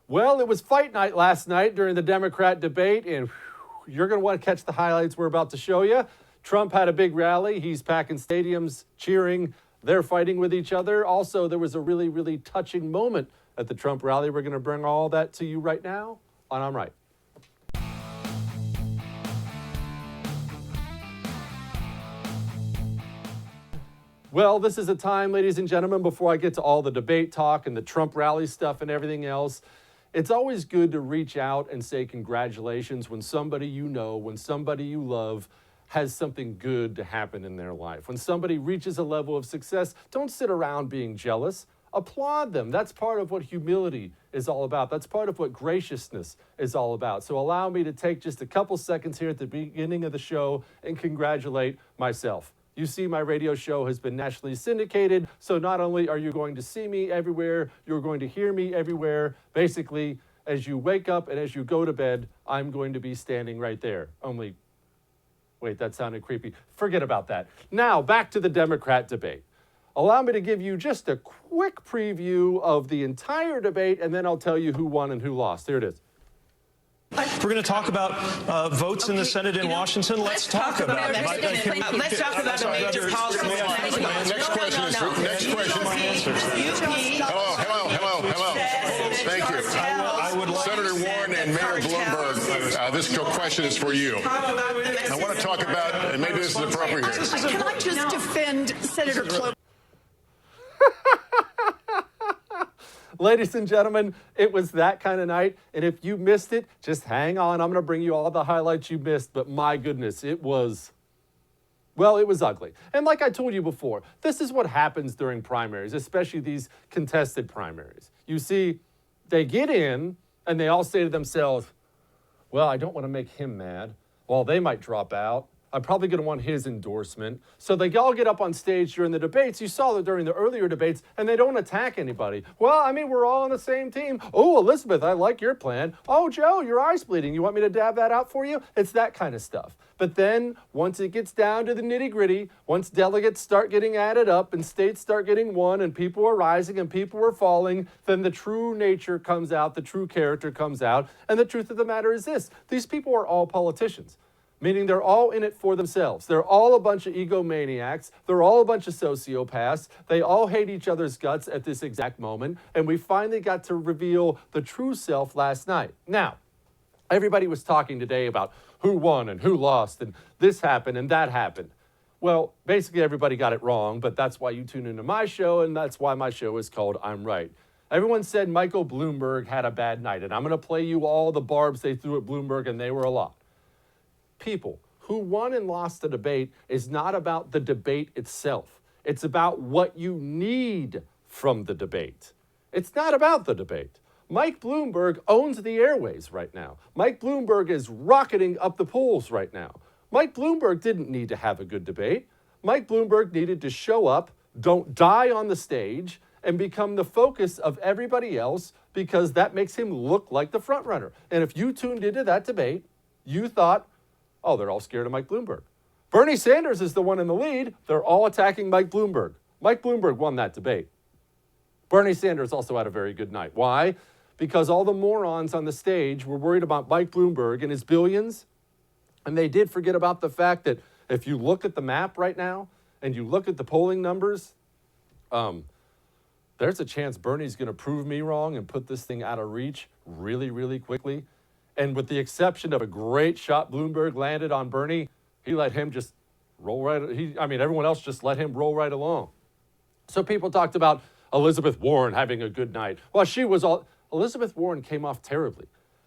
Well, it was fight night last night during the Democrat debate, and you're going to want to catch the highlights we're about to show you. Trump had a big rally. He's packing stadiums, cheering. They're fighting with each other. Also, there was a really, really touching moment at the Trump rally. We're going to bring all that to you right now on I'm Right. Well, this is a time, ladies and gentlemen, before I get to all the debate talk and the Trump rally stuff and everything else, it's always good to reach out and say congratulations when somebody you know, when somebody you love has something good to happen in their life. When somebody reaches a level of success, don't sit around being jealous. Applaud them. That's part of what humility is all about. That's part of what graciousness is all about. So allow me to take just a couple seconds here at the beginning of the show and congratulate myself. You see, my radio show has been nationally syndicated, so not only are you going to see me everywhere, you're going to hear me everywhere. Basically, as you wake up and as you go to bed, I'm going to be standing right there. Only, wait, that sounded creepy. Forget about that. Now, back to the Democrat debate. Allow me to give you just a quick preview of the entire debate, and then I'll tell you who won and who lost. Here it is. We're going to talk about votes in the Senate in Washington. Let's talk about it. Let's talk about the major policies. Next question is my answers. Hello. Thank you. Senator Warren and Mayor Bloomberg, this question is for you. I want to talk about, and maybe this is appropriate here. Can I just defend Senator Klobuchar? Ladies and gentlemen, it was that kind of night. And if you missed it, just hang on. I'm going to bring you all the highlights you missed. But my goodness, it was ugly. And like I told you before, this is what happens during primaries, especially these contested primaries. You see, they get in and they all say to themselves, well, I don't want to make him mad. Well, they might drop out. I'm probably going to want his endorsement. So they all get up on stage during the debates. You saw that during the earlier debates, and they don't attack anybody. Well, I mean, we're all on the same team. Oh, Elizabeth, I like your plan. Oh, Joe, your eye's bleeding. You want me to dab that out for you? It's that kind of stuff. But then once it gets down to the nitty gritty, once delegates start getting added up and states start getting won and people are rising and people are falling, then the true nature comes out, the true character comes out. And the truth of the matter is this: these people are all politicians. Meaning they're all in it for themselves. They're all a bunch of egomaniacs. They're all a bunch of sociopaths. They all hate each other's guts at this exact moment. And we finally got to reveal the true self last night. Now, everybody was talking today about who won and who lost and this happened and that happened. Well, basically everybody got it wrong, but that's why you tune into my show, and that's why my show is called I'm Right. Everyone said Michael Bloomberg had a bad night, and I'm going to play you all the barbs they threw at Bloomberg, and they were a lot. People who won and lost the debate is not about the debate itself. It's about what you need from the debate. It's not about the debate. Mike Bloomberg owns the airways right now. Mike Bloomberg is rocketing up the polls right now. Mike Bloomberg didn't need to have a good debate. Mike Bloomberg needed to show up, don't die on the stage, and become the focus of everybody else, because that makes him look like the front runner. And if you tuned into that debate, you thought, oh, they're all scared of Mike Bloomberg. Bernie Sanders is the one in the lead. They're all attacking Mike Bloomberg. Mike Bloomberg won that debate. Bernie Sanders also had a very good night. Why? Because all the morons on the stage were worried about Mike Bloomberg and his billions, and they did forget about the fact that if you look at the map right now and you look at the polling numbers, there's a chance Bernie's going to prove me wrong and put this thing out of reach really, really quickly. And with the exception of a great shot Bloomberg landed on Bernie, he let him just roll right. Everyone else just let him roll right along. So people talked about Elizabeth Warren having a good night. Well, Elizabeth Warren came off terribly.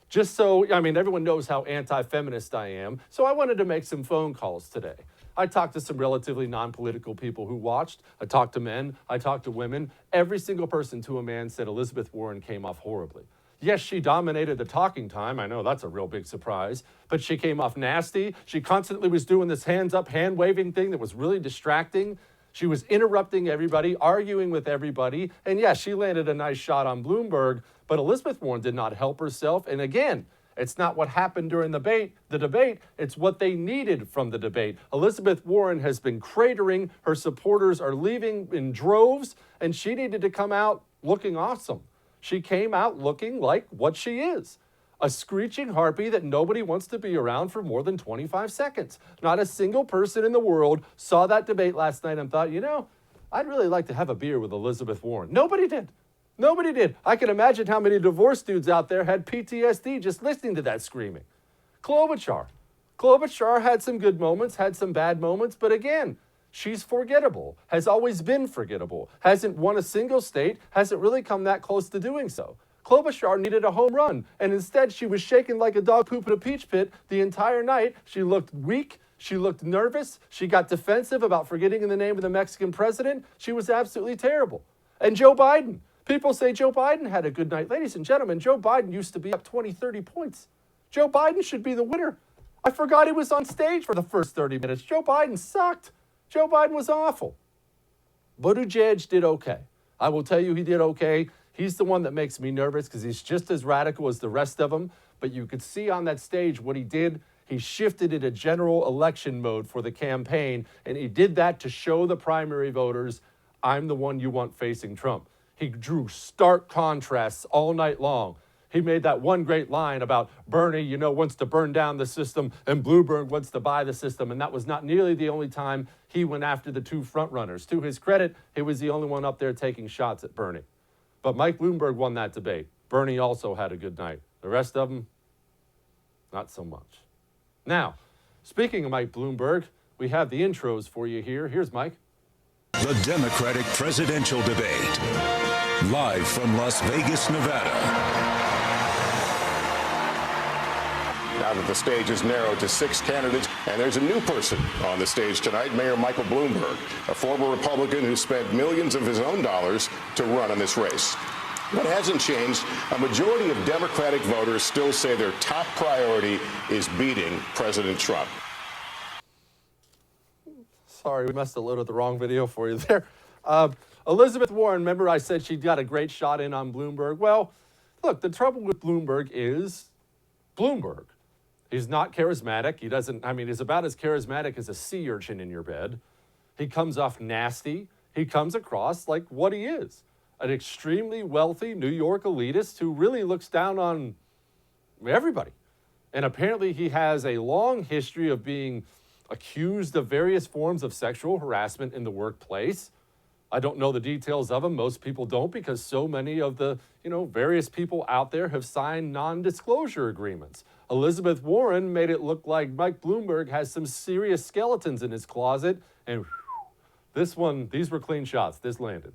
Just so, everyone knows how anti-feminist I am. So I wanted to make some phone calls today. I talked to some relatively non-political people who watched. I talked to men. I talked to women. Every single person to a man said Elizabeth Warren came off horribly. Yes, she dominated the talking time. I know that's a real big surprise. But she came off nasty. She constantly was doing this hands up, hand waving thing that was really distracting. She was interrupting everybody, arguing with everybody. And yes, she landed a nice shot on Bloomberg. But Elizabeth Warren did not help herself. And again, it's not what happened during the debate. It's what they needed from the debate. Elizabeth Warren has been cratering. Her supporters are leaving in droves. And she needed to come out looking awesome. She came out looking like what she is. A screeching harpy that nobody wants to be around for more than 25 seconds. Not a single person in the world saw that debate last night and thought, you know, I'd really like to have a beer with Elizabeth Warren. Nobody did. Nobody did. I can imagine how many divorced dudes out there had PTSD just listening to that screaming. Klobuchar. Klobuchar had some good moments, had some bad moments, but again, she's forgettable, has always been forgettable, hasn't won a single state, hasn't really come that close to doing so. Klobuchar needed a home run, and instead she was shaking like a dog poop in a peach pit the entire night. She looked weak. She looked nervous. She got defensive about forgetting the name of the Mexican president. She was absolutely terrible. And Joe Biden. People say Joe Biden had a good night. Ladies and gentlemen, Joe Biden used to be up 20, 30 points. Joe Biden should be the winner. I forgot he was on stage for the first 30 minutes. Joe Biden sucked. Joe Biden was awful. Buttigieg did okay. I will tell you he did okay. He's the one that makes me nervous because he's just as radical as the rest of them. But you could see on that stage what he did. He shifted into general election mode for the campaign, and he did that to show the primary voters, I'm the one you want facing Trump. He drew stark contrasts all night long. He made that one great line about Bernie, you know, wants to burn down the system, and Bloomberg wants to buy the system. And that was not nearly the only time he went after the two frontrunners. To his credit, he was the only one up there taking shots at Bernie. But Mike Bloomberg won that debate. Bernie also had a good night. The rest of them, not so much. Now, speaking of Mike Bloomberg, we have the intros for you here. Here's Mike. The Democratic presidential debate, live from Las Vegas, Nevada. Now that the stage is narrowed to 6 candidates, and there's a new person on the stage tonight, Mayor Michael Bloomberg, a former Republican who spent millions of his own dollars to run in this race. What hasn't changed, a majority of Democratic voters still say their top priority is beating President Trump. Sorry, we must have loaded the wrong video for you there. Elizabeth Warren, remember I said she got a great shot in on Bloomberg? Well, look, the trouble with Bloomberg is Bloomberg. He's not charismatic. He doesn't, I mean, he's about as charismatic as a sea urchin in your bed. He comes off nasty. He comes across like what he is. An extremely wealthy New York elitist who really looks down on everybody. And apparently he has a long history of being accused of various forms of sexual harassment in the workplace. I don't know the details of them. Most people don't because so many of the, various people out there have signed non-disclosure agreements. Elizabeth Warren made it look like Mike Bloomberg has some serious skeletons in his closet. And these were clean shots. This landed.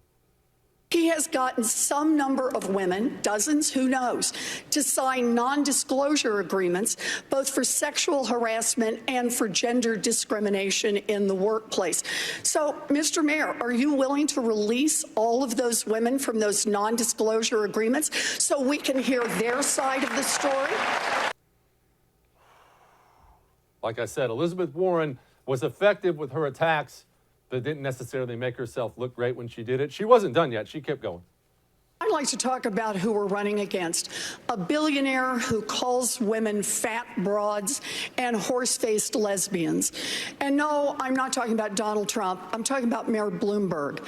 He has gotten some number of women, dozens, who knows, to sign non-disclosure agreements, both for sexual harassment and for gender discrimination in the workplace. So, Mr. Mayor, are you willing to release all of those women from those non-disclosure agreements so we can hear their side of the story? Like I said, Elizabeth Warren was effective with her attacks, but didn't necessarily make herself look great when she did it. She wasn't done yet. She kept going. I'd like to talk about who we're running against. A billionaire who calls women fat broads and horse-faced lesbians. And no, I'm not talking about Donald Trump. I'm talking about Mayor Bloomberg.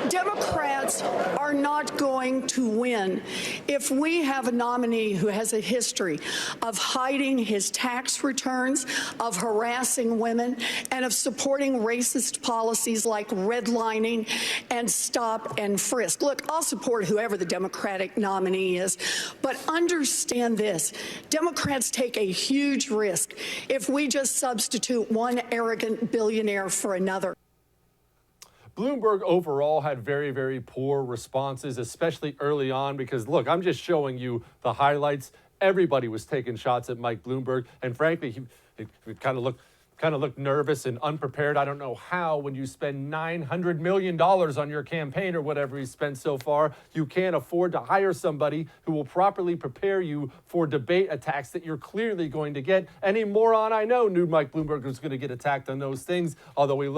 Democrats are not going to win if we have a nominee who has a history of hiding his tax returns, of harassing women, and of supporting racist policies like redlining and stop and frisk. Look, I'll support whoever the Democratic nominee is, but understand this. Democrats take a huge risk if we just substitute one arrogant billionaire for another. Bloomberg overall had very, very poor responses, especially early on, because look, I'm just showing you the highlights. Everybody was taking shots at Mike Bloomberg, and frankly, he kind of looked nervous and unprepared. I don't know how, when you spend $900 million on your campaign or whatever he spent so far, you can't afford to hire somebody who will properly prepare you for debate attacks that you're clearly going to get. Any moron I know knew Mike Bloomberg was going to get attacked on those things, although he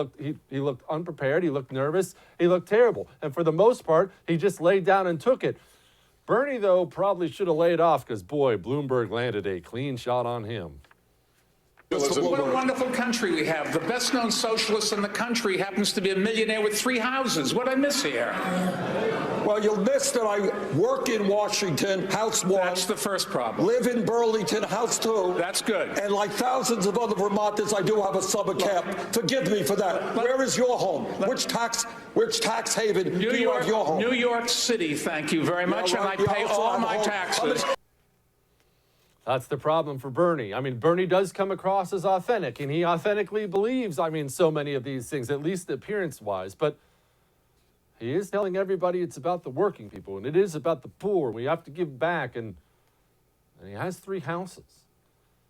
looked unprepared, he looked nervous, he looked terrible. And for the most part, he just laid down and took it. Bernie, though, probably should have laid off because, boy, Bloomberg landed a clean shot on him. What a wonderful country we have. The best-known socialist in the country happens to be a millionaire with 3 houses. What I miss here? Well, you'll miss that I work in Washington, House 1. That's the first problem. Live in Burlington, House 2. That's good. And like thousands of other Vermonters, I do have a summer camp. Forgive me for that. Where is your home? Which tax haven do you have your home? New York City, thank you very much, Yeah, well, and I pay all my taxes. That's the problem for Bernie. I mean, Bernie does come across as authentic, and he authentically believes, so many of these things, at least appearance-wise. But he is telling everybody it's about the working people, and it is about the poor. We have to give back, and he has 3 houses.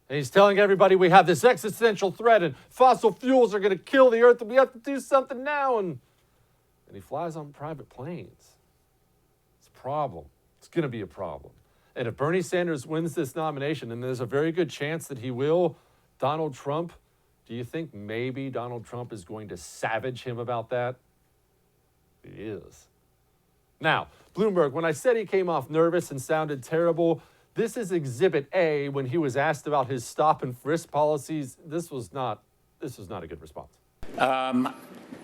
And he's telling everybody we have this existential threat, and fossil fuels are going to kill the earth, and we have to do something now. And he flies on private planes. It's a problem. It's going to be a problem. And if Bernie Sanders wins this nomination, and there's a very good chance that he will, Donald Trump, do you think maybe Donald Trump is going to savage him about that? He is. Now, Bloomberg, when I said he came off nervous and sounded terrible, this is Exhibit A. When he was asked about his stop and frisk policies, this was not a good response.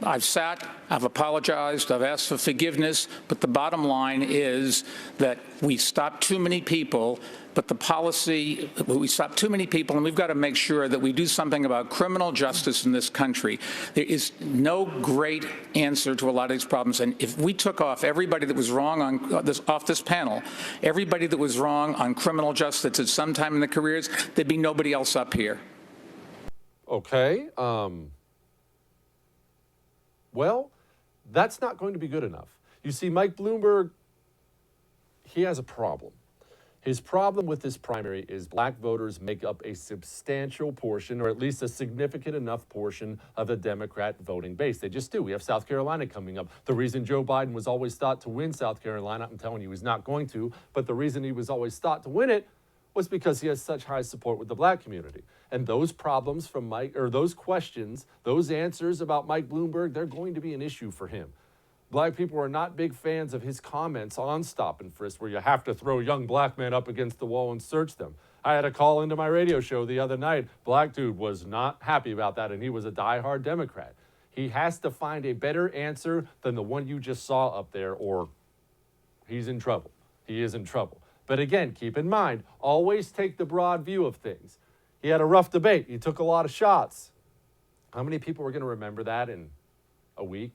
I've sat, I've apologized, I've asked for forgiveness, but the bottom line is that we stopped too many people, but the policy, we stopped too many people, and we've got to make sure that we do something about criminal justice in this country. There is no great answer to a lot of these problems, and if we took off everybody that was wrong off this panel, everybody that was wrong on criminal justice at some time in their careers, there'd be nobody else up here. Okay. Well, that's not going to be good enough. You see, Mike Bloomberg, he has a problem. His problem with this primary is black voters make up a substantial portion, or at least a significant enough portion of the Democrat voting base. They just do. We have South Carolina coming up. The reason Joe Biden was always thought to win South Carolina, I'm telling you he's not going to, but the reason he was always thought to win it was because he has such high support with the black community. And those problems from Mike, or those questions, those answers about Mike Bloomberg, they're going to be an issue for him. Black people are not big fans of his comments on stop and frisk, where you have to throw young black men up against the wall and search them. I had a call into my radio show the other night. Black dude was not happy about that, and he was a diehard Democrat. He has to find a better answer than the one you just saw up there, or he's in trouble. He is in trouble. But again, keep in mind, always take the broad view of things. He had a rough debate. He took a lot of shots. How many people are going to remember that in a week,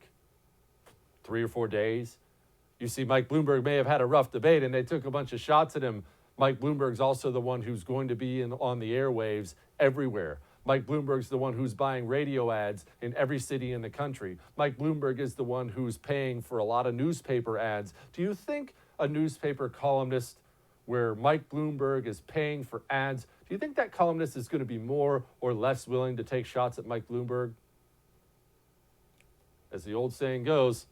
3 or 4 days? You see, Mike Bloomberg may have had a rough debate, and they took a bunch of shots at him. Mike Bloomberg's also the one who's going to be on the airwaves everywhere. Mike Bloomberg's the one who's buying radio ads in every city in the country. Mike Bloomberg is the one who's paying for a lot of newspaper ads. Do you think a newspaper columnist where Mike Bloomberg is paying for ads, do you think that columnist is going to be more or less willing to take shots at Mike Bloomberg? As the old saying goes,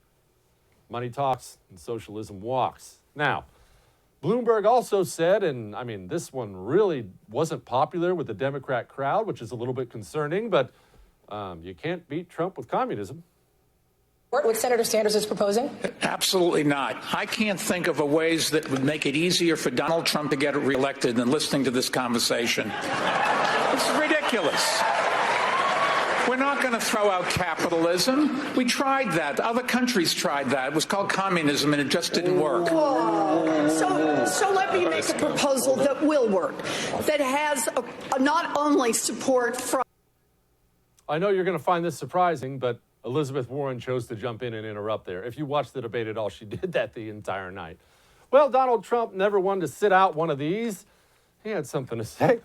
money talks and socialism walks. Now, Bloomberg also said, and this one really wasn't popular with the Democrat crowd, which is a little bit concerning, but you can't beat Trump with communism. What Senator Sanders is proposing? Absolutely not. I can't think of ways that would make it easier for Donald Trump to get reelected than listening to this conversation. It's ridiculous. We're not going to throw out capitalism. We tried that. Other countries tried that. It was called communism, and it just didn't work. So let me make a proposal that will work, that has not only support from... I know you're going to find this surprising, but Elizabeth Warren chose to jump in and interrupt there. If you watched the debate at all, she did that the entire night. Well, Donald Trump never wanted to sit out one of these. He had something to say.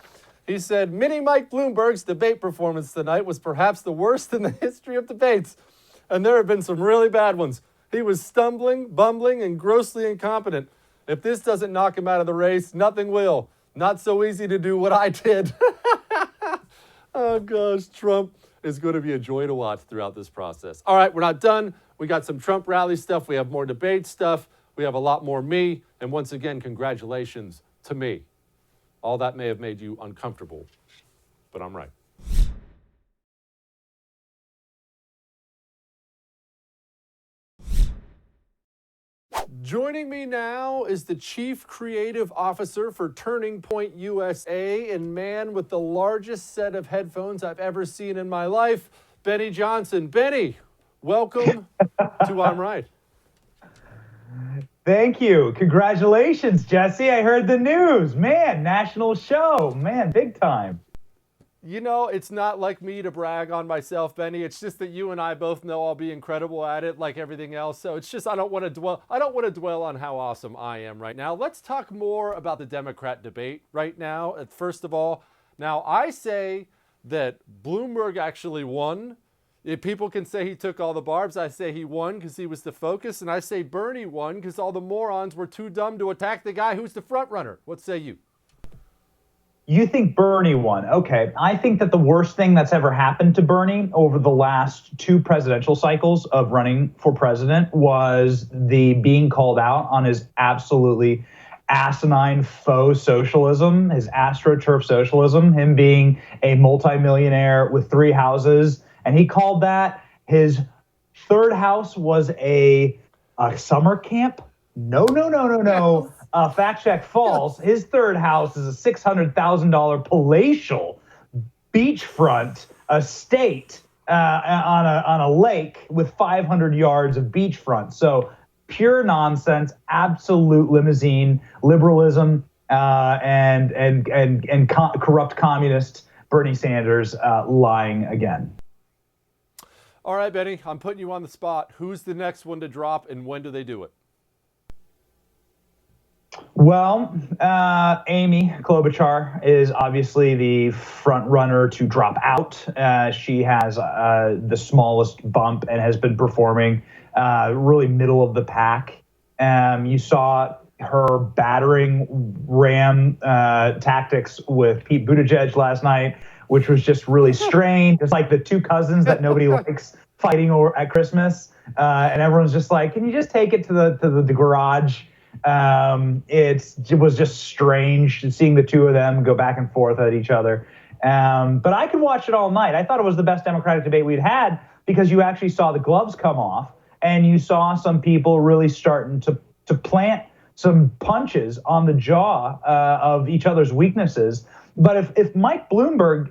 He said, Mini Mike Bloomberg's debate performance tonight was perhaps the worst in the history of debates. And there have been some really bad ones. He was stumbling, bumbling, and grossly incompetent. If this doesn't knock him out of the race, nothing will. Not so easy to do what I did. Oh, gosh, Trump is going to be a joy to watch throughout this process. All right, we're not done. We got some Trump rally stuff. We have more debate stuff. We have a lot more me. And once again, congratulations to me. All that may have made you uncomfortable, but I'm right. Joining me now is the Chief Creative Officer for Turning Point USA and man with the largest set of headphones I've ever seen in my life, Benny Johnson. Benny, welcome to I'm Right. Thank you. Congratulations, Jesse. I heard the news. Man, national show. Man, big time. You know, it's not like me to brag on myself, Benny. It's just that you and I both know I'll be incredible at it, like everything else. So it's just I don't want to dwell on how awesome I am right now. Let's talk more about the Democrat debate right now. First of all, now I say that Bloomberg actually won. If people can say he took all the barbs, I say he won because he was the focus, and I say Bernie won because all the morons were too dumb to attack the guy who's the front runner. What say you? You think Bernie won. Okay. I think that the worst thing that's ever happened to Bernie over the last 2 presidential cycles of running for president was the being called out on his absolutely asinine faux socialism, his astroturf socialism, him being a multimillionaire with 3 houses. And he called that his 3rd house was a summer camp. No. Fact check false. His 3rd house is a $600,000 palatial beachfront estate on a lake with 500 yards of beachfront. So pure nonsense, absolute limousine liberalism, and corrupt communist Bernie Sanders lying again. All right, Benny, I'm putting you on the spot. Who's the next one to drop, and when do they do it? Well, Amy Klobuchar is obviously the front runner to drop out. She has the smallest bump and has been performing really middle of the pack. You saw her battering ram tactics with Pete Buttigieg last night, which was just really strange. It's like the 2 cousins that nobody likes fighting over at Christmas, and everyone's just like, "Can you just take it to the garage?" It was just strange seeing the 2 of them go back and forth at each other. But I could watch it all night. I thought it was the best Democratic debate we'd had because you actually saw the gloves come off and you saw some people really starting to plant some punches on the jaw of each other's weaknesses. But if Mike Bloomberg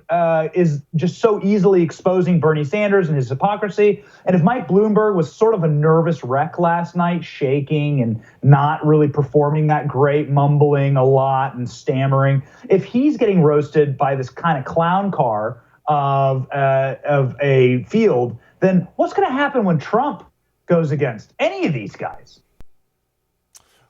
is just so easily exposing Bernie Sanders and his hypocrisy, and if Mike Bloomberg was sort of a nervous wreck last night, shaking and not really performing that great, mumbling a lot and stammering, if he's getting roasted by this kind of clown car of a field, then what's going to happen when Trump goes against any of these guys?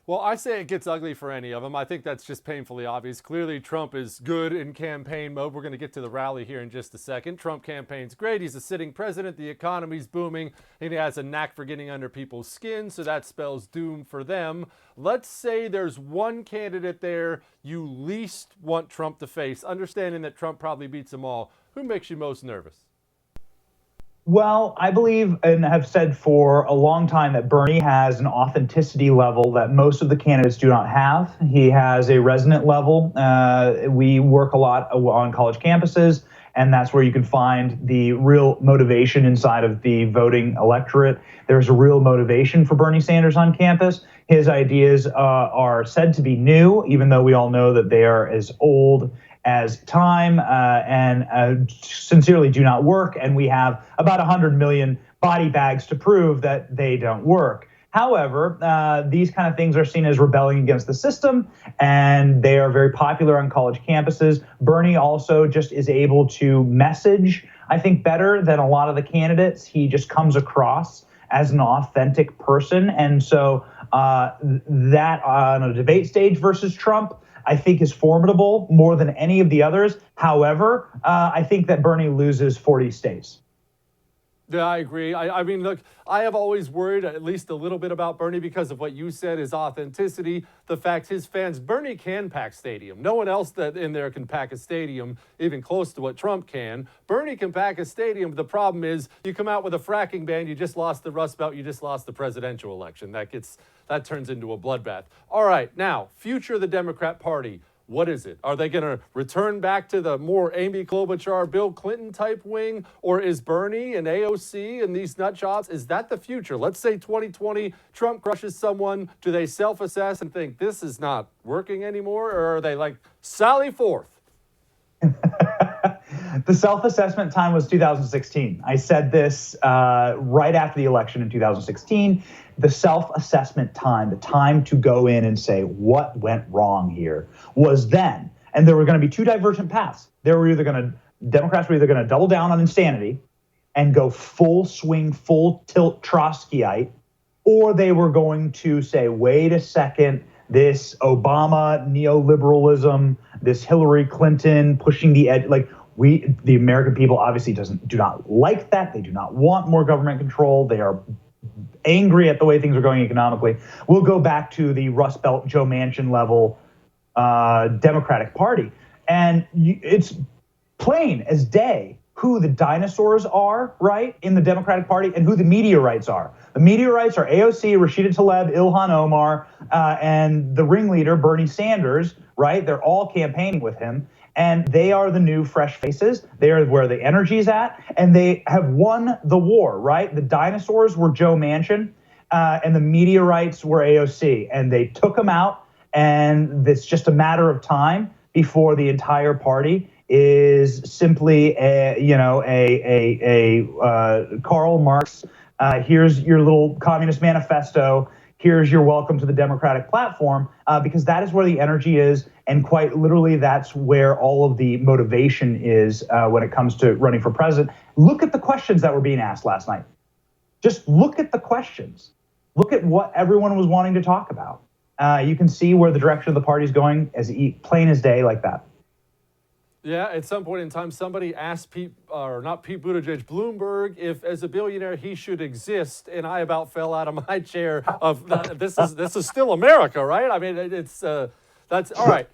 Well, I say it gets ugly for any of them. I think that's just painfully obvious. Clearly, Trump is good in campaign mode. We're going to get to the rally here in just a second. Trump campaign's great. He's a sitting president. The economy's booming. And he has a knack for getting under people's skin, so that spells doom for them. Let's say there's one candidate there you least want Trump to face, understanding that Trump probably beats them all. Who makes you most nervous? Well, I believe and have said for a long time that Bernie has an authenticity level that most of the candidates do not have. He has a resonant level. We work a lot on college campuses, and that's where you can find the real motivation inside of the voting electorate. There's a real motivation for Bernie Sanders on campus. His ideas are said to be new, even though we all know that they are as old as time and sincerely do not work. And we have about 100 million body bags to prove that they don't work. However, these kind of things are seen as rebelling against the system, and they are very popular on college campuses. Bernie also just is able to message, I think, better than a lot of the candidates. He just comes across as an authentic person. And so that on a debate stage versus Trump, I think is formidable more than any of the others. However, I think that Bernie loses 40 states. Yeah, I agree. I mean, look, I have always worried at least a little bit about Bernie because of what you said, his authenticity, the fact his fans, Bernie can pack stadium. No one else that in there can pack a stadium even close to what Trump can. Bernie can pack a stadium. The problem is you come out with a fracking ban, you just lost the Rust Belt, you just lost the presidential election. That turns into a bloodbath. All right, now, future of the Democrat Party. What is it? Are they going to return back to the more Amy Klobuchar, Bill Clinton type wing? Or is Bernie and AOC and these nut jobs, is that the future? Let's say 2020, Trump crushes someone. Do they self-assess and think this is not working anymore? Or are they like, sally forth? The self-assessment time was 2016. I said this right after the election in 2016. The self-assessment time, the time to go in and say what went wrong here, was then. And there were going to be two divergent paths. Democrats were either going to double down on insanity and go full swing, full tilt Trotskyite, or they were going to say, wait a second, this Obama neoliberalism, this Hillary Clinton pushing the edge, the American people obviously do not like that. They do not want more government control. They are angry at the way things are going economically. We'll go back to the Rust Belt, Joe Manchin level Democratic Party. And it's plain as day who the dinosaurs are, right, in the Democratic Party and who the meteorites are. The meteorites are AOC, Rashida Tlaib, Ilhan Omar, and the ringleader, Bernie Sanders, right? They're all campaigning with him. And they are the new fresh faces. They are where the energy is at. And they have won the war, right? The dinosaurs were Joe Manchin, and the meteorites were AOC. And they took them out. And it's just a matter of time before the entire party is simply Karl Marx. Here's your little Communist Manifesto. Here's your welcome to the Democratic platform, because that is where the energy is. And quite literally, that's where all of the motivation is when it comes to running for president. Look at the questions that were being asked last night. Just look at the questions. Look at what everyone was wanting to talk about. You can see where the direction of the party is going as plain as day like that. Yeah, at some point in time, somebody asked Buttigieg, Bloomberg, if as a billionaire he should exist, and I about fell out of my chair. This is still America, right? I mean, that's all right.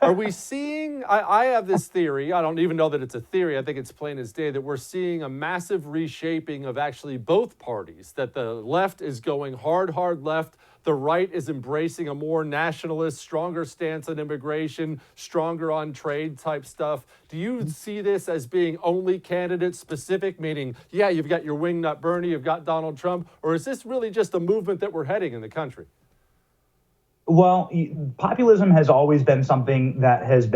Are we seeing? I have this theory. I don't even know that it's a theory. I think it's plain as day that we're seeing a massive reshaping of actually both parties. That the left is going hard left. The right is embracing a more nationalist, stronger stance on immigration, stronger on trade type stuff. Do you see this as being only candidate specific, meaning, yeah, you've got your wingnut Bernie, you've got Donald Trump, or is this really just a movement that we're heading in the country? Well, populism has always been something that has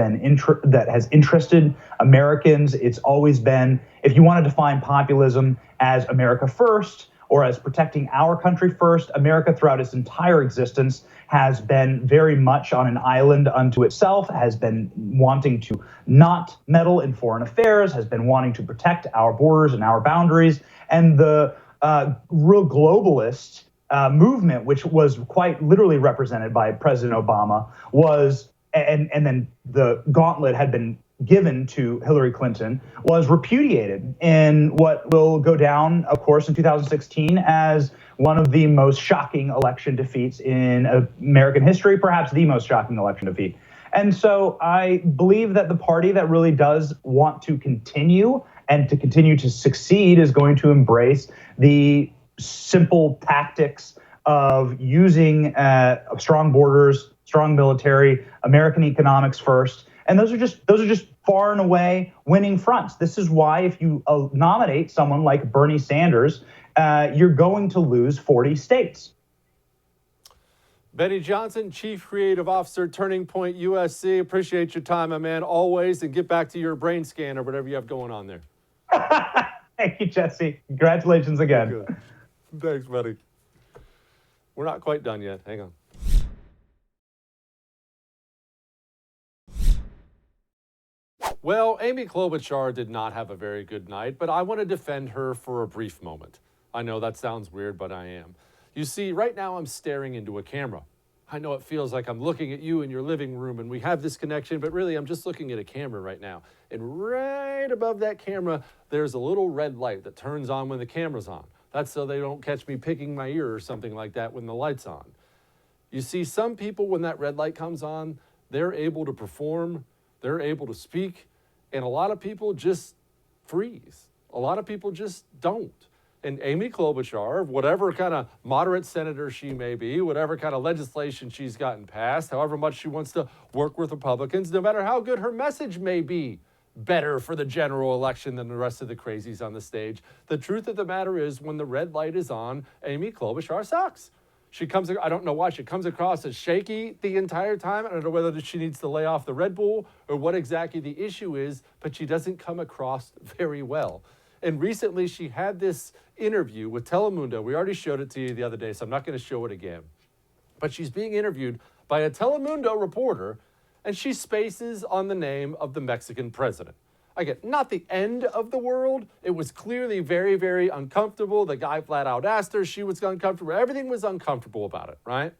interested Americans. It's always been, if you want to define populism as America first, or as protecting our country first, America throughout its entire existence has been very much on an island unto itself, has been wanting to not meddle in foreign affairs, has been wanting to protect our borders and our boundaries. And the real globalist movement, which was quite literally represented by President Obama, was, and then the gauntlet had been given to Hillary Clinton, was repudiated in what will go down, of course, in 2016 as one of the most shocking election defeats in American history, perhaps the most shocking election defeat. And so I believe that the party that really does want to continue and to continue to succeed is going to embrace the simple tactics of using strong borders, strong military, American economics first. And those are just far and away winning fronts. This is why if you nominate someone like Bernie Sanders, you're going to lose 40 states. Benny Johnson, Chief Creative Officer, Turning Point USC. Appreciate your time, my man, always. And get back to your brain scan or whatever you have going on there. Thank you, Jesse. Congratulations again. Good. Thanks, buddy. We're not quite done yet. Hang on. Well, Amy Klobuchar did not have a very good night, but I want to defend her for a brief moment. I know that sounds weird, but I am. You see, right now I'm staring into a camera. I know it feels like I'm looking at you in your living room and we have this connection, but really I'm just looking at a camera right now. And right above that camera, there's a little red light that turns on when the camera's on. That's so they don't catch me picking my ear or something like that when the light's on. You see, some people, when that red light comes on, they're able to perform, they're able to speak, and a lot of people just freeze. A lot of people just don't. And Amy Klobuchar, whatever kind of moderate senator she may be, whatever kind of legislation she's gotten passed, however much she wants to work with Republicans, no matter how good her message may be, better for the general election than the rest of the crazies on the stage. The truth of the matter is, when the red light is on, Amy Klobuchar sucks. I don't know why she comes across as shaky the entire time. I don't know whether she needs to lay off the Red Bull or what exactly the issue is, but she doesn't come across very well. And recently she had this interview with Telemundo. We already showed it to you the other day, so I'm not going to show it again. But she's being interviewed by a Telemundo reporter, and she spaces on the name of the Mexican president. Again, not the end of the world. It was clearly very, very uncomfortable. The guy flat out asked her. She was uncomfortable. Everything was uncomfortable about it, right?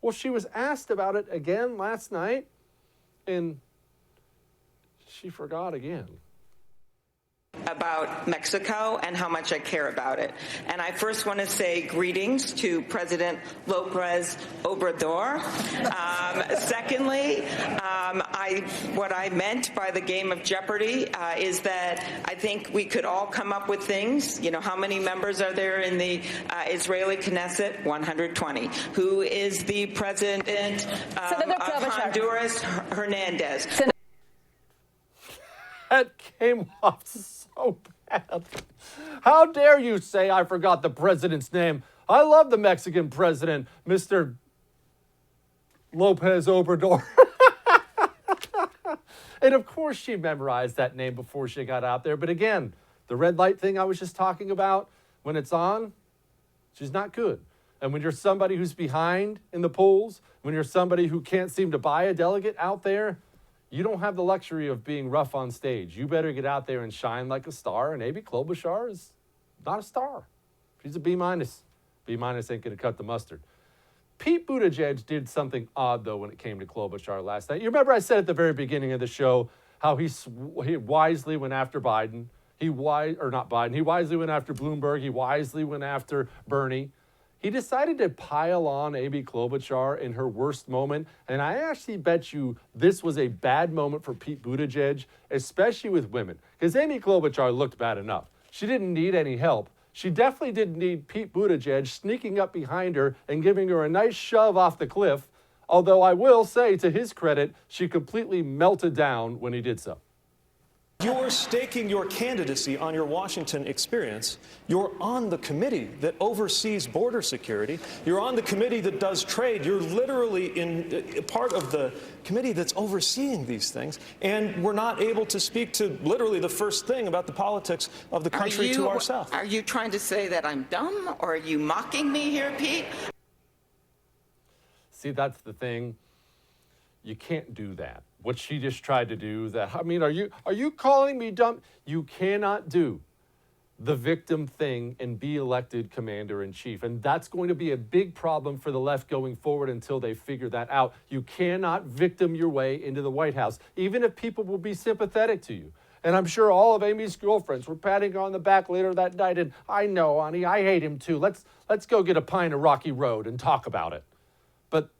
Well, she was asked about it again last night, and she forgot again. About Mexico and how much I care about it. And I first want to say greetings to President López Obrador. Secondly, what I meant by the game of Jeopardy is that I think we could all come up with things. You know, how many members are there in the Israeli Knesset? 120. Who is the president of Honduras? Hernandez. That came off so bad. How dare you say I forgot the president's name? I love the Mexican president, Mr. López Obrador. And of course she memorized that name before she got out there. But again, the red light thing I was just talking about, when it's on, she's not good. And when you're somebody who's behind in the polls, when you're somebody who can't seem to buy a delegate out there, you don't have the luxury of being rough on stage. You better get out there and shine like a star. And Amy Klobuchar is not a star. She's a B-. B- ain't going to cut the mustard. Pete Buttigieg did something odd, though, when it came to Klobuchar last night. You remember I said at the very beginning of the show how he wisely went after Biden. He wisely went after Bloomberg. He wisely went after Bernie. He decided to pile on Amy Klobuchar in her worst moment, and I actually bet you this was a bad moment for Pete Buttigieg, especially with women, because Amy Klobuchar looked bad enough. She didn't need any help. She definitely didn't need Pete Buttigieg sneaking up behind her and giving her a nice shove off the cliff, although I will say, to his credit, she completely melted down when he did so. You're staking your candidacy on your Washington experience. You're on the committee that oversees border security. You're on the committee that does trade. You're literally in part of the committee that's overseeing these things. And we're not able to speak to literally the first thing about the politics of the country to ourselves. Are you trying to say that I'm dumb, or are you mocking me here, Pete? See, that's the thing. You can't do that. What she just tried to do, are you calling me dumb? You cannot do the victim thing and be elected commander-in-chief. And that's going to be a big problem for the left going forward until they figure that out. You cannot victim your way into the White House, even if people will be sympathetic to you. And I'm sure all of Amy's girlfriends were patting her on the back later that night, and I know, honey, I hate him too. Let's go get a pint of Rocky Road and talk about it. But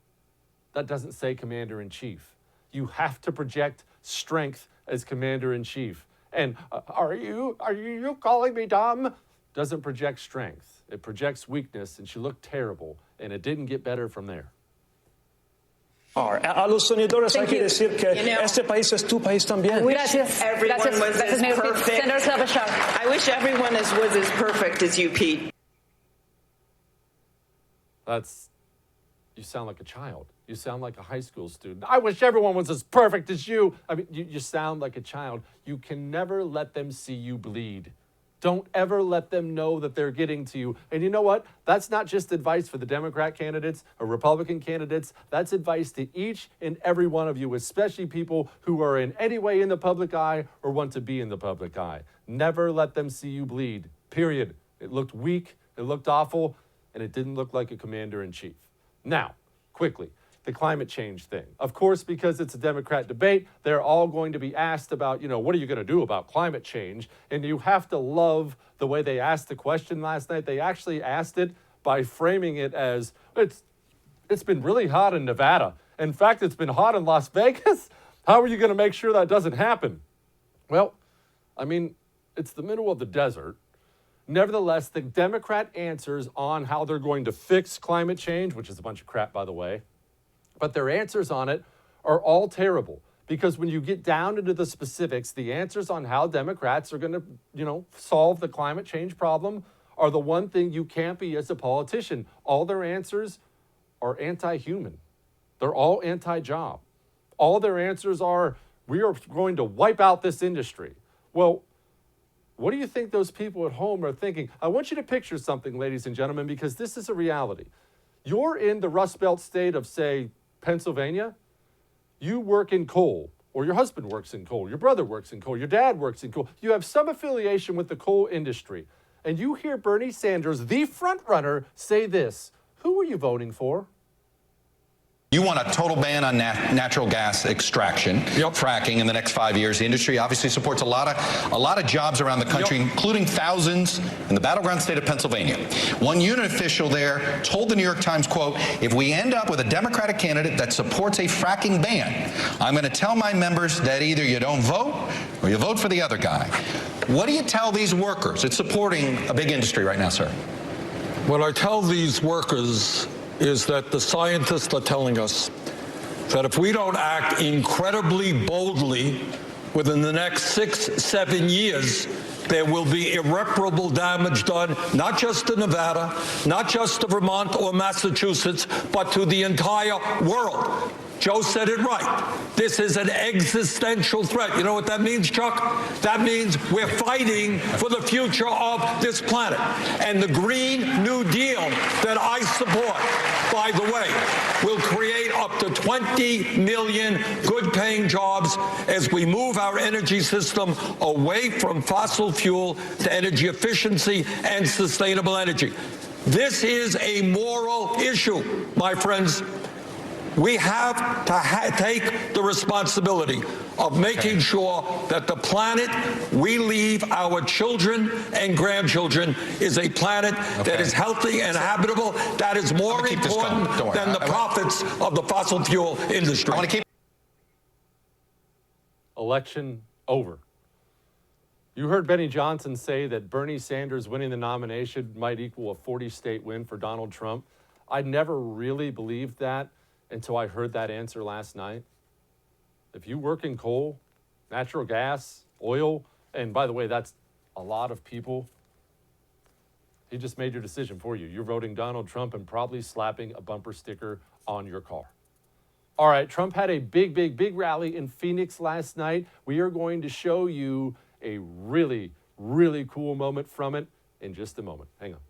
that doesn't say commander-in-chief. You have to project strength as commander-in-chief. And are you calling me dumb? Doesn't project strength. It projects weakness, and she looked terrible, and it didn't get better from there. A los sonidores hay que decir que este país es tu país también. Everyone was as perfect. I wish everyone was as perfect as you, Pete. You sound like a child. You sound like a high school student. I wish everyone was as perfect as you. I mean, you sound like a child. You can never let them see you bleed. Don't ever let them know that they're getting to you. And you know what? That's not just advice for the Democrat candidates or Republican candidates. That's advice to each and every one of you, especially people who are in any way in the public eye or want to be in the public eye. Never let them see you bleed, period. It looked weak, it looked awful, and it didn't look like a commander-in-chief. Now, quickly, the climate change thing. Of course, because it's a Democrat debate, they're all going to be asked about, what are you going to do about climate change? And you have to love the way they asked the question last night. They actually asked it by framing it as, it's been really hot in Nevada. In fact, it's been hot in Las Vegas. How are you going to make sure that doesn't happen? Well, it's the middle of the desert. Nevertheless, the Democrat answers on how they're going to fix climate change, which is a bunch of crap, by the way, but their answers on it are all terrible. Because when you get down into the specifics, the answers on how Democrats are going to, solve the climate change problem are the one thing you can't be as a politician. All their answers are anti-human. They're all anti-job. All their answers are, we are going to wipe out this industry. Well, what do you think those people at home are thinking? I want you to picture something, ladies and gentlemen, because this is a reality. You're in the Rust Belt state of, say, Pennsylvania. You work in coal, or your husband works in coal, your brother works in coal, your dad works in coal. You have some affiliation with the coal industry. And you hear Bernie Sanders, the front runner, say this. Who are you voting for? You want a total ban on natural gas extraction, fracking in the next 5 years. The industry obviously supports a lot of jobs around the country, including thousands in the battleground state of Pennsylvania. One union official there told the New York Times, quote, if we end up with a Democratic candidate that supports a fracking ban, I'm going to tell my members that either you don't vote or you vote for the other guy. What do you tell these workers? It's supporting a big industry right now, sir. What I tell these workers is that the scientists are telling us that if we don't act incredibly boldly within the next 6-7 years, there will be irreparable damage done, not just to Nevada, not just to Vermont or Massachusetts, but to the entire world. Joe said it right. This is an existential threat. You know what that means, Chuck? That means we're fighting for the future of this planet. And the Green New Deal that I support, by the way, will create up to 20 million good-paying jobs as we move our energy system away from fossil fuel to energy efficiency and sustainable energy. This is a moral issue, my friends. We have to take the responsibility of making sure that the planet we leave our children and grandchildren is a planet that is healthy and habitable. That is more important than the profits of the fossil fuel industry. Election over. You heard Benny Johnson say that Bernie Sanders winning the nomination might equal a 40-state win for Donald Trump. I never really believed that until I heard that answer last night. If you work in coal, natural gas, oil, and by the way, that's a lot of people, he just made your decision for you. You're voting Donald Trump and probably slapping a bumper sticker on your car. All right, Trump had a big rally in Phoenix last night. We are going to show you a really cool moment from it in just a moment. Hang on.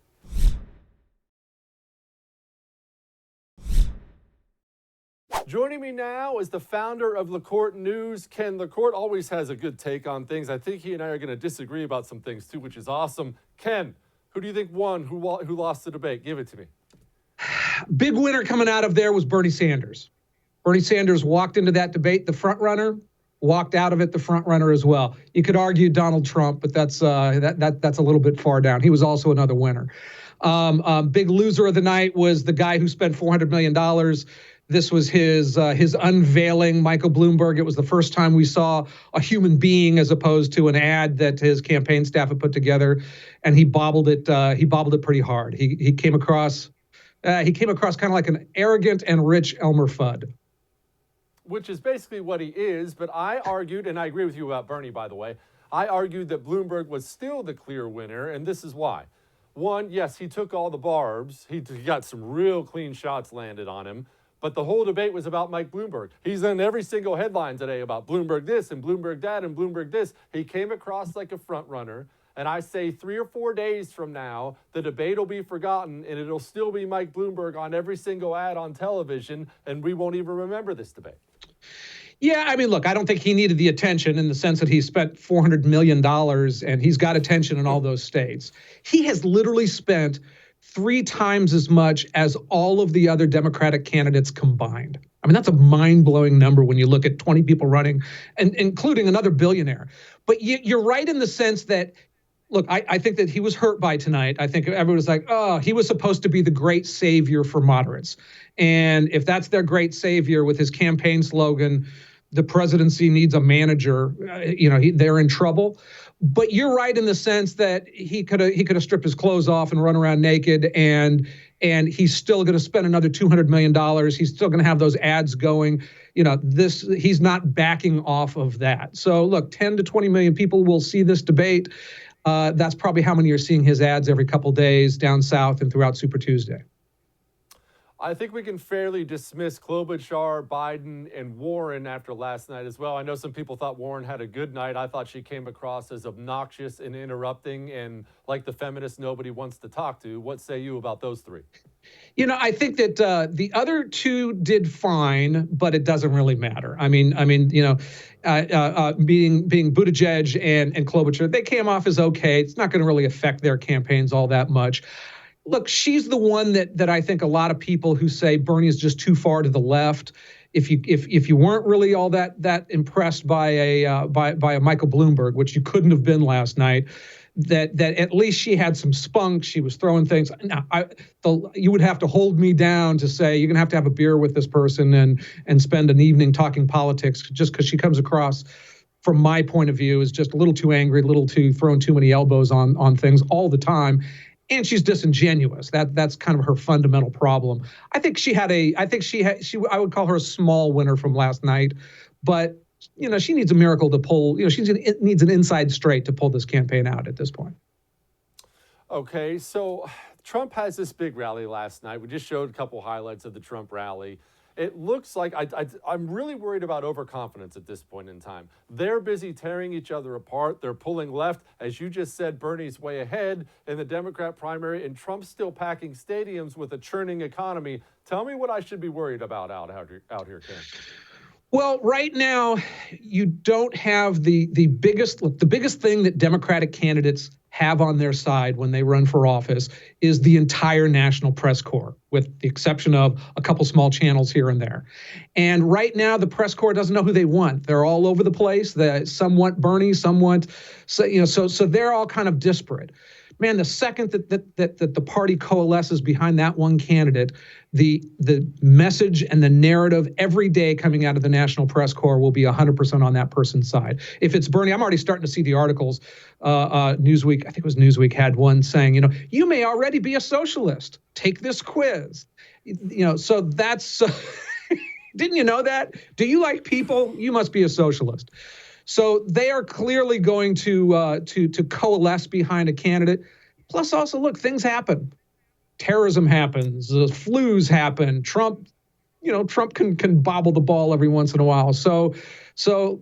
Joining me now is the founder of LaCourte News, Ken LaCourte. Always has a good take on things. I think he and I are going to disagree about some things too, which is awesome. Ken, who do you think won? Who lost the debate? Give it to me. Big winner coming out of there was Bernie Sanders. Bernie Sanders walked into that debate, the front runner, walked out of it, the front runner as well. You could argue Donald Trump, but that's a little bit far down. He was also another winner. Big loser of the night was the guy who spent $400 million. This was his unveiling, Michael Bloomberg. It was the first time we saw a human being as opposed to an ad that his campaign staff had put together, and he bobbled it. He bobbled it pretty hard. He came across kind of like an arrogant and rich Elmer Fudd, which is basically what he is. But I argued, and I agree with you about Bernie, by the way. I argued that Bloomberg was still the clear winner, and this is why. One, yes, he took all the barbs. He got some real clean shots landed on him. But the whole debate was about Mike Bloomberg. He's in every single headline today about Bloomberg this and Bloomberg that and Bloomberg this. He came across like a front runner. And I say 3 or 4 days from now, the debate will be forgotten and it'll still be Mike Bloomberg on every single ad on television. And we won't even remember this debate. Yeah, I mean, look, I don't think he needed the attention in the sense that he spent $400 million and he's got attention in all those states. He has literally spent 3 times as much as all of the other Democratic candidates combined. I mean, that's a mind-blowing number when you look at 20 people running, and including another billionaire. But you're right in the sense that, look, I think that he was hurt by tonight. I think everyone was like, oh, he was supposed to be the great savior for moderates. And if that's their great savior with his campaign slogan, the presidency needs a manager, they're in trouble. But you're right in the sense that he could have stripped his clothes off and run around naked, and he's still going to spend another $200 million. He's still going to have those ads going. He's not backing off of that. So look, 10 to 20 million people will see this debate. that's probably how many you're seeing his ads every couple days down south and throughout Super Tuesday. I think we can fairly dismiss Klobuchar, Biden, and Warren after last night as well. I know some people thought Warren had a good night. I thought she came across as obnoxious and interrupting and like the feminist nobody wants to talk to. What say you about those three? You know, I think that the other two did fine, but it doesn't really matter. I mean, you know, being Buttigieg and Klobuchar, they came off as okay. It's not going to really affect their campaigns all that much. Look, she's the one that I think a lot of people who say Bernie is just too far to the left. If you weren't really all that impressed by a Michael Bloomberg, which you couldn't have been last night, that at least she had some spunk. She was throwing things. Now, you would have to hold me down to say you're gonna have to have a beer with this person and spend an evening talking politics, just because she comes across, from my point of view, is just a little too angry, a little too throwing too many elbows on things all the time. And she's disingenuous. That's kind of her fundamental problem. I would call her a small winner from last night, but you know, she needs a miracle to pull, you know, she needs an inside straight to pull this campaign out at this point. Okay, so Trump has this big rally last night. We just showed a couple highlights of the Trump rally. It looks like I'm really worried about overconfidence at this point in time. They're busy tearing each other apart. They're pulling left. As you just said, Bernie's way ahead in the Democrat primary, and Trump's still packing stadiums with a churning economy. Tell me what I should be worried about out here, Ken. Well, right now, you don't have the biggest thing that Democratic candidates have on their side when they run for office is the entire national press corps, with the exception of a couple small channels here and there. And right now, the press corps doesn't know who they want. They're all over the place. Some want Bernie, some want, so they're all kind of disparate. Man, the second that the party coalesces behind that one candidate, the message and the narrative every day coming out of the National Press Corps will be 100% on that person's side. If it's Bernie, I'm already starting to see the articles. Newsweek, I think it was Newsweek, had one saying, you know, you may already be a socialist. Take this quiz. You know, so that's, didn't you know that? Do you like people? You must be a socialist. So they are clearly going to coalesce behind a candidate. Plus, also, look, things happen. Terrorism happens. Flus happen. Trump can bobble the ball every once in a while. So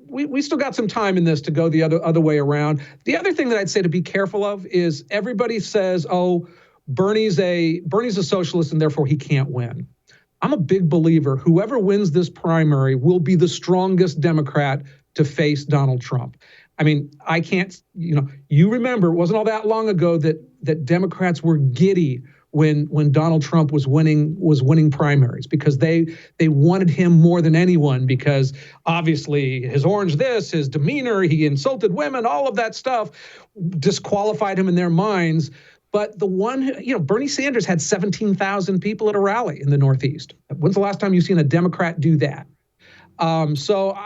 we still got some time in this to go the other way around. The other thing that I'd say to be careful of is everybody says, oh, Bernie's a socialist and therefore he can't win. I'm a big believer whoever wins this primary will be the strongest Democrat to face Donald Trump. I mean, I can't, you remember, it wasn't all that long ago that Democrats were giddy when Donald Trump was winning primaries, because they wanted him more than anyone, because obviously his orange this, his demeanor, he insulted women, all of that stuff disqualified him in their minds. But the one, Bernie Sanders had 17,000 people at a rally in the Northeast. When's the last time you've seen a Democrat do that? So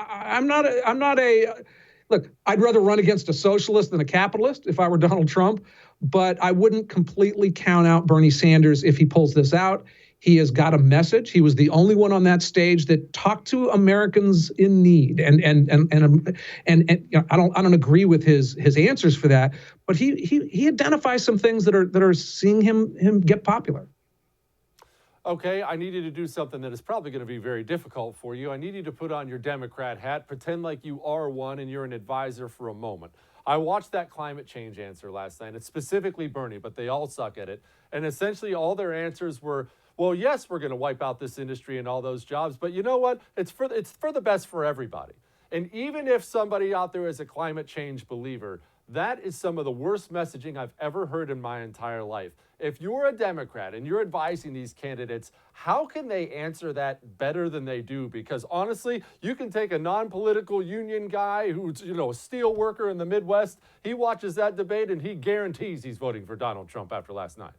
look, I'd rather run against a socialist than a capitalist if I were Donald Trump, but I wouldn't completely count out Bernie Sanders if he pulls this out. He has got a message. He was the only one on that stage that talked to Americans in need, and I don't agree with his answers for that, but he identifies some things that are seeing him get popular. Okay, I need you to do something that is probably going to be very difficult for you. I need you to put on your Democrat hat, pretend like you are one and you're an advisor for a moment. I watched that climate change answer last night. It's specifically Bernie, but they all suck at it. And essentially all their answers were, well, yes, we're going to wipe out this industry and all those jobs, but you know what? It's for the best for everybody. And even if somebody out there is a climate change believer, that is some of the worst messaging I've ever heard in my entire life. If you're a Democrat and you're advising these candidates, how can they answer that better than they do? Because honestly, you can take a non-political union guy who's, a steel worker in the Midwest. He watches that debate and he guarantees he's voting for Donald Trump after last night.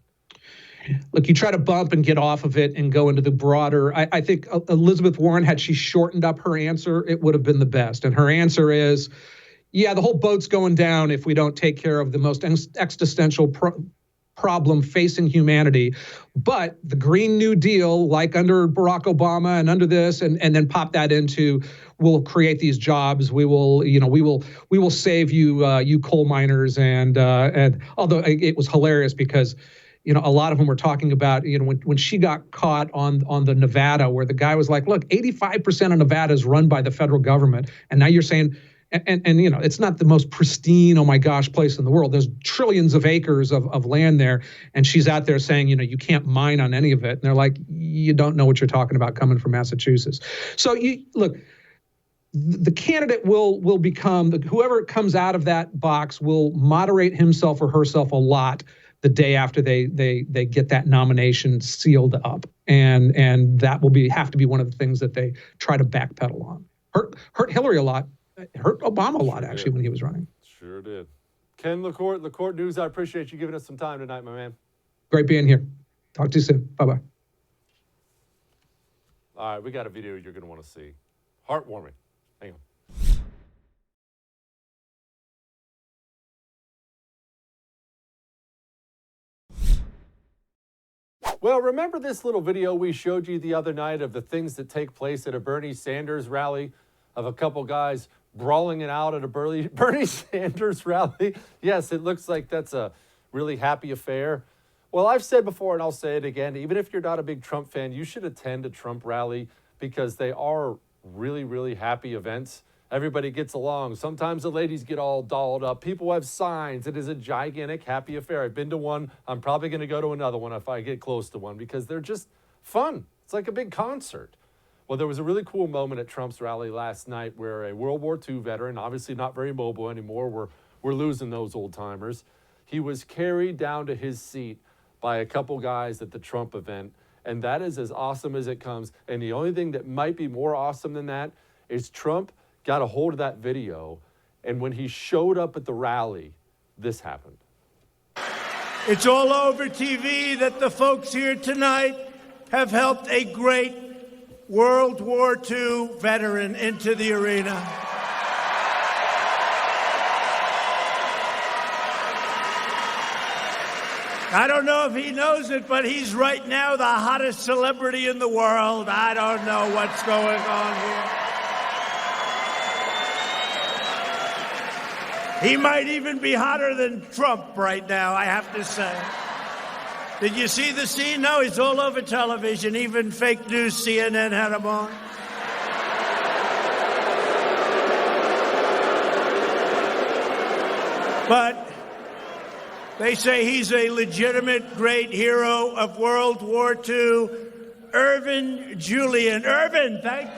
Look, you try to bump and get off of it and go into the broader. I think Elizabeth Warren, had she shortened up her answer, it would have been the best. And her answer is, yeah, the whole boat's going down if we don't take care of the most existential problem facing humanity. But the Green New Deal, like under Barack Obama and under this, and then pop that into, we'll create these jobs. We will save you coal miners. And although it was hilarious because, a lot of them were talking about, when she got caught on the Nevada, where the guy was like, look, 85% of Nevada is run by the federal government. And now you're saying, and it's not the most pristine, oh my gosh, place in the world. There's trillions of acres of land there. And she's out there saying, you can't mine on any of it. And they're like, you don't know what you're talking about coming from Massachusetts. So look, the candidate will become, whoever comes out of that box will moderate himself or herself a lot the day after they get that nomination sealed up. And that will have to be one of the things that they try to backpedal on. Hurt Hillary a lot. Hurt Obama a lot, actually, when he was running. Sure did. Ken LaCourte News, I appreciate you giving us some time tonight, my man. Great being here. Talk to you soon. Bye-bye. All right, we got a video you're going to want to see. Heartwarming. Hang on. Well, remember this little video we showed you the other night of the things that take place at a Bernie Sanders rally, of a couple guys brawling it out at a Bernie Sanders rally? Yes, it looks like that's a really happy affair. Well, I've said before, and I'll say it again, even if you're not a big Trump fan, you should attend a Trump rally because they are really, really happy events. Everybody gets along. Sometimes the ladies get all dolled up. People have signs. It is a gigantic happy affair. I've been to one. I'm probably going to go to another one if I get close to one because they're just fun. It's like a big concert. Well, there was a really cool moment at Trump's rally last night where a World War II veteran, obviously not very mobile anymore, we're losing those old timers, he was carried down to his seat by a couple guys at the Trump event. And that is as awesome as it comes. And the only thing that might be more awesome than that is Trump got a hold of that video. And when he showed up at the rally, this happened. It's all over TV that the folks here tonight have helped a great World War II veteran into the arena. I don't know if he knows it, but he's right now the hottest celebrity in the world. I don't know what's going on here. He might even be hotter than Trump right now, I have to say. Did you see the scene? No, he's all over television. Even fake news, CNN had him on. But they say he's a legitimate great hero of World War II, Irvin Julian. Irvin, thank you.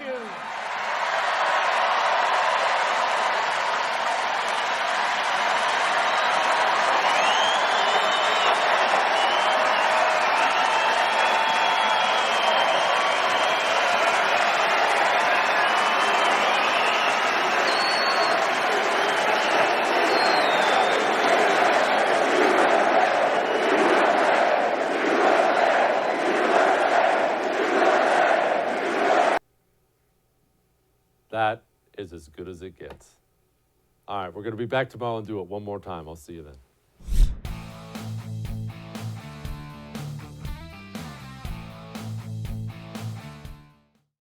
That is as good as it gets. All right, we're going to be back tomorrow and do it one more time. I'll see you then.